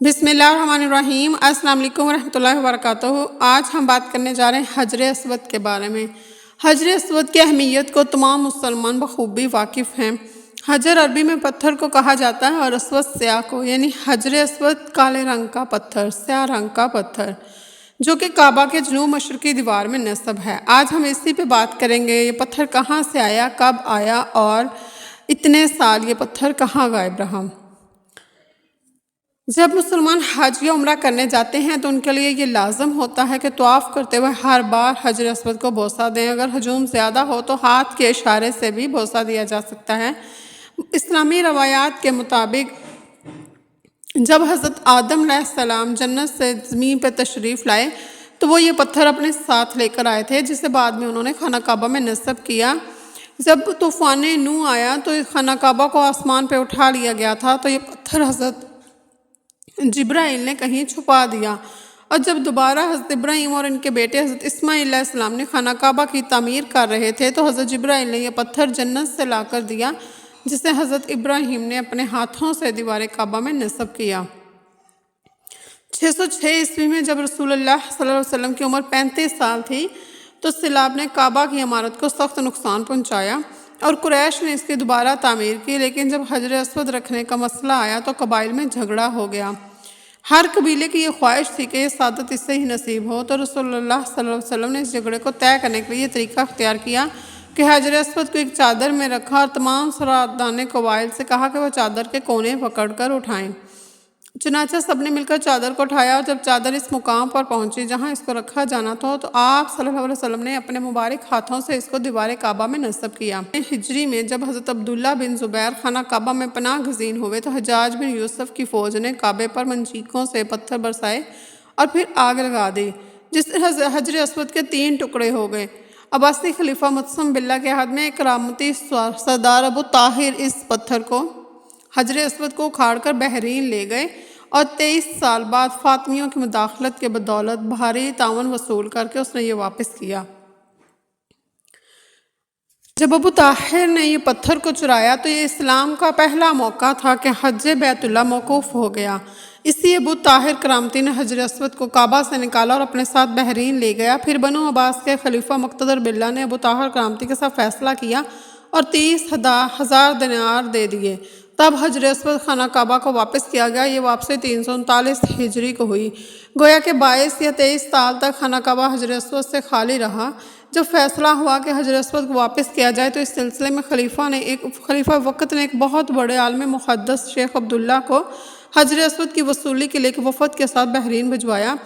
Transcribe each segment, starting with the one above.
बिस्मिल्लाहिर्रहमानिर्रहीम। अस्सलाम वालेकुम रहमतुल्लाहि वबरकातुहू। आज हम बात करने जा रहे हैं हजर अस्वद के बारे में। हजर अस्वद की अहमियत को तमाम मुसलमान बखूबी वाकिफ़ हैं। हजर अरबी में पत्थर को कहा जाता है और अस्वद स्याह को, यानी हजर अस्वद काले रंग का पत्थर, स्याह रंग का पत्थर, जो कि काबा के जनूब मशरकी दीवार में नस्ब है। आज हम इसी पे बात करेंगे। ये पत्थर कहाँ से आया, कब आया और इतने साल ये पत्थर कहाँ गायब रहा। जब मुसलमान हज या उम्रा करने जाते हैं तो उनके लिए ये लाजम होता है कि तवाफ़ करते हुए हर बार हजर अस्वद को बोसा दें। अगर हजूम ज़्यादा हो तो हाथ के इशारे से भी बोसा दिया जा सकता है। इस्लामी रवायात के मुताबिक जब हज़रत आदम अलैहिस्सलाम जन्नत से ज़मीन पर तशरीफ़ लाए तो वो ये पत्थर अपने साथ लेकर आए थे, जिसे बाद में उन्होंने खाना काबा में नस्ब किया। जब तूफ़ान नूह आया तो खाना काबा को आसमान पर उठा लिया गया था, तो ये पत्थर हज़रत जिब्राइल ने कहीं छुपा दिया। और जब दोबारा हज़रत इब्राहीम और इनके बेटे हज़रत इस्माईल अलैहिस्सलाम ने खाना काबा की तामीर कर रहे थे तो हज़रत जिब्राइल ने यह पत्थर जन्नत से लाकर दिया, जिसे हज़रत इब्राहीम ने अपने हाथों से दीवार काबा में नस्ब किया। 606 ईस्वी में जब रसूलुल्लाह सल्लल्लाहु अलैहि वसल्लम की उम्र 35 साल थी तो सैलाब ने काबा की इमारत को सख्त नुकसान पहुँचाया और कुरैश ने इसकी दोबारा तामीर की। लेकिन जब हजर अस्वद रखने का मसला आया तो कबाइल में झगड़ा हो गया। हर कबीले की ये ख्वाहिश थी कि ये सादत इससे ही नसीब हो, तो रसूलुल्लाह सल्लल्लाहु अलैहि वसल्लम ने इस झगड़े को तय करने के लिए ये तरीका अख्तियार किया कि हजर अस्वद को एक चादर में रखा और तमाम सरदारान कबाइल से कहा कि वह चादर के कोने पकड़ कर उठाएं। चुनाचा सबने मिलकर चादर को उठाया और जब चादर इस मुकाम पर पहुंची जहां इसको रखा जाना था तो आप सल्लल्लाहु अलैहि वसल्लम ने अपने मुबारक हाथों से इसको दीवार काबा में नस्ब किया। हिजरी में जब हज़रत अब्दुल्ला बिन ज़ुबैर खाना काबा में पनाह गज़ीन हुए तो हज्जाज बिन यूसुफ की फ़ौज ने काबे पर मंजीकों से पत्थर बरसाए और फिर आग लगा दी, जिससे हजर अस्वद के 3 टुकड़े हो गए। अब्बासी खलीफा मुतसम बिल्ला के हाथ में एक करामती सरदार अबू ताहिर इस पत्थर को हजर अस्वद को उखाड़ कर बहरीन ले गए और 23 साल बाद फातमियों की मुदाखलत के बदौलत भारी तावन वसूल करके उसने ये वापस किया। जब अबू ताहिर ने ये पत्थर को चुराया तो ये इस्लाम का पहला मौका था कि हज बैतुल्ला मौकूफ़ हो गया। इसी अबू ताहिर करामती ने हजर अस्वद को काबा से निकाला और अपने साथ बहरीन ले गया। फिर बनु अब्बास के खलीफा मुक्तदर बिल्ला ने अबू ताहिर करामती के साथ फैसला किया और 30,000 दिनार दे दिए। तब हजर अस्वद खाना काबा को वापस किया गया। ये वापसी 339 हिजरी को हुई। गोया के 22 या 23 साल तक खाना काबा हजर अस्वद से खाली रहा। जब फैसला हुआ कि हजर अस्वद को वापस किया जाए तो इस सिलसिले में खलीफा वक़्त ने एक बहुत बड़े आलिम मुक़द्दस शेख अब्दुल्ला को हजर अस्वद की वसूली के लिए एक वफ़द के साथ बहरीन भिजवाया।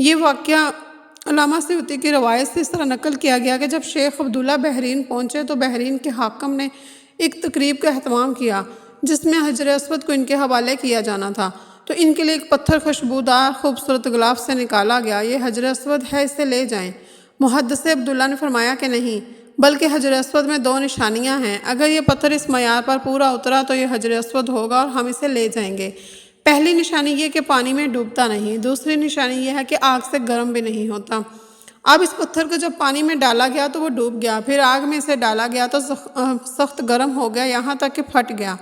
ये वाक़या अल्लामा सयूती की रवायत से इस तरह नकल किया गया कि जब शेख अब्दुल्ला बहरीन पहुँचे तो बहरीन के हाकिम ने एक तकरीब का एहतमाम किया जिसमें हजर अस्वद को इनके हवाले किया जाना था। तो इनके लिए एक पत्थर खुशबूदार खूबसूरत गुलाब से निकाला गया। ये हजर अस्वद है, इसे ले जाएं। मुहद्दिस अब्दुल्ला ने फरमाया कि नहीं, बल्कि हजर अस्वद में 2 निशानियां हैं। अगर ये पत्थर इस मयार पर पूरा उतरा तो ये हजर अस्वद होगा और हम इसे ले जाएंगे। पहली निशानी ये कि पानी में डूबता नहीं, दूसरी निशानी ये है कि आग से गर्म भी नहीं होता। अब इस पत्थर को जब पानी में डाला गया तो वो डूब गया, फिर आग में इसे डाला गया तो सख्त गर्म हो गया, यहाँ तक कि फट गया।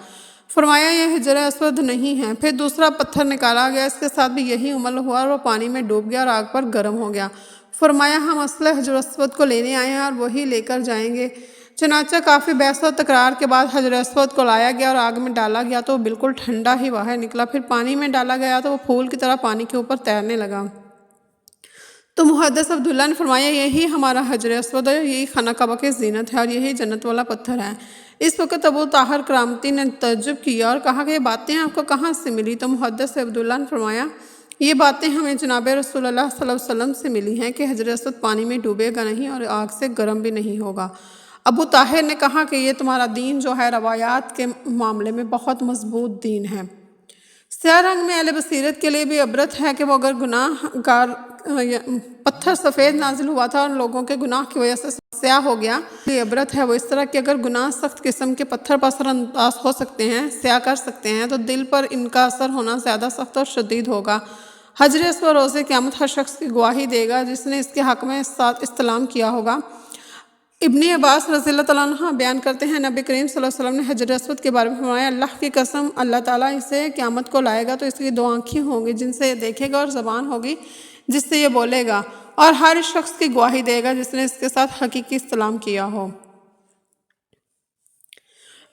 फरमाया यह हजर अस्वद नहीं है। फिर दूसरा पत्थर निकाला गया, इसके साथ भी यही अमल हुआ और वो पानी में डूब गया और आग पर गर्म हो गया। फरमाया हम असले हजर अस्वद को लेने आए हैं और वही लेकर जाएंगे। चनाचा काफ़ी बहस और तकरार के बाद हजर अस्वद को लाया गया और आग में डाला गया तो वो बिल्कुल ठंडा ही बाहर निकला। फिर पानी में डाला गया तो वो फूल की तरह पानी के ऊपर तैरने लगा। तो मुहद्दिस अब्दुल्ला ने फरमाया यही हमारा हजर अस्वद है, यही खाना काबा की ज़ीनत है और यही जन्नत वाला पत्थर है। इस वक्त अबू ताहिर करामती ने तअज्जुब किया और कहा कि ये बातें आपको कहाँ से मिली। तो मुहद्दिस अब्दुल्ला ने फरमाया ये बातें हमें जनाब रसूलुल्लाह सल्लल्लाहु अलैहि वसल्लम से मिली हैं कि हजर अस्वद पानी में डूबेगा नहीं और आग से गर्म भी नहीं होगा। अबू ताहिर ने कहा कि ये तुम्हारा दीन जो है रवायात के मामले में बहुत मजबूत दीन है। स्याह रंग में अहले बसीरत के लिए भी इबरत है कि वो अगर गुनाहगार पत्थर सफ़ेद नाजिल हुआ था और लोगों के गुनाह की वजह से स्याह हो गया। ये इबरत है वो इस तरह कि अगर गुनाह सख्त किस्म के पत्थर पर असरअंदाज हो सकते हैं, स्याह कर सकते हैं, तो दिल पर इनका असर होना ज़्यादा सख्त और शदीद होगा। हजर अस्वद रोज़े क़यामत हर शख्स की गवाही देगा जिसने इसके हक़ में इस्तलाम किया होगा। ابن عباس رضی اللہ تعالیٰ عنہ بیان کرتے ہیں نبی کریم صلی اللہ علیہ وسلم نے حجر اسود کے بارے میں فرمایا اللہ کی قسم اللہ تعالیٰ اسے قیامت کو لائے گا تو اس کی 2 آنکھیں ہوں گی جن سے یہ دیکھے گا اور زبان ہوگی جس سے یہ بولے گا اور ہر شخص کی گواہی دے گا جس نے اس کے ساتھ حقیقی استلام کیا ہو۔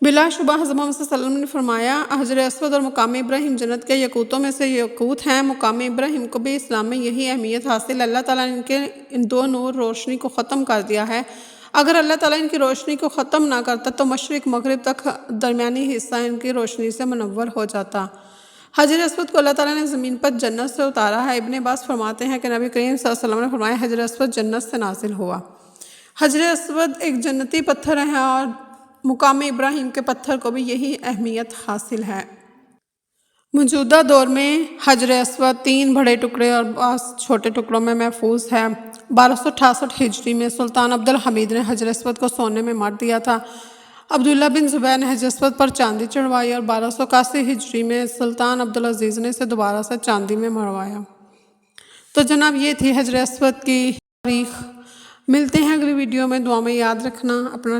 بلا شبہ حضرت محمد صلی اللہ علیہ وسلم نے فرمایا حجر اسود اور مقام ابراہیم جنت کے یقوتوں میں سے یقوت ہیں۔ مقام ابراہیم کو بھی اسلام میں یہی اہمیت حاصل، اللہ تعالیٰ نے ان 2 نور روشنی کو ختم کر دیا ہے۔ اگر اللہ تعالیٰ ان کی روشنی کو ختم نہ کرتا تو مشرق مغرب تک درمیانی حصہ ان کی روشنی سے منور ہو جاتا۔ حجر اسود کو اللہ تعالیٰ نے زمین پر جنت سے اتارا ہے۔ ابن عباس فرماتے ہیں کہ نبی کریم صلی اللہ علیہ وسلم نے فرمایا حجر اسود جنت سے نازل ہوا۔ حجر اسود ایک جنتی پتھر ہے اور مقام ابراہیم کے پتھر کو بھی یہی اہمیت حاصل ہے۔ موجودہ دور میں حجر اسود 3 بڑے ٹکڑے اور بعض چھوٹے ٹکڑوں میں محفوظ ہے۔ 1268 ہجری میں سلطان عبد الحمید نے حجر اسود کو سونے میں مار دیا تھا۔ عبداللہ بن زبیر نے حجر اسود پر چاندی چڑھوائی اور 1281 ہجری میں سلطان عبدالعزیز نے اسے دوبارہ سے چاندی میں مروایا۔ تو جناب یہ تھی حجر اسود کی تاریخ۔ ملتے ہیں اگلی ویڈیو میں، دعا میں یاد رکھنا اپنا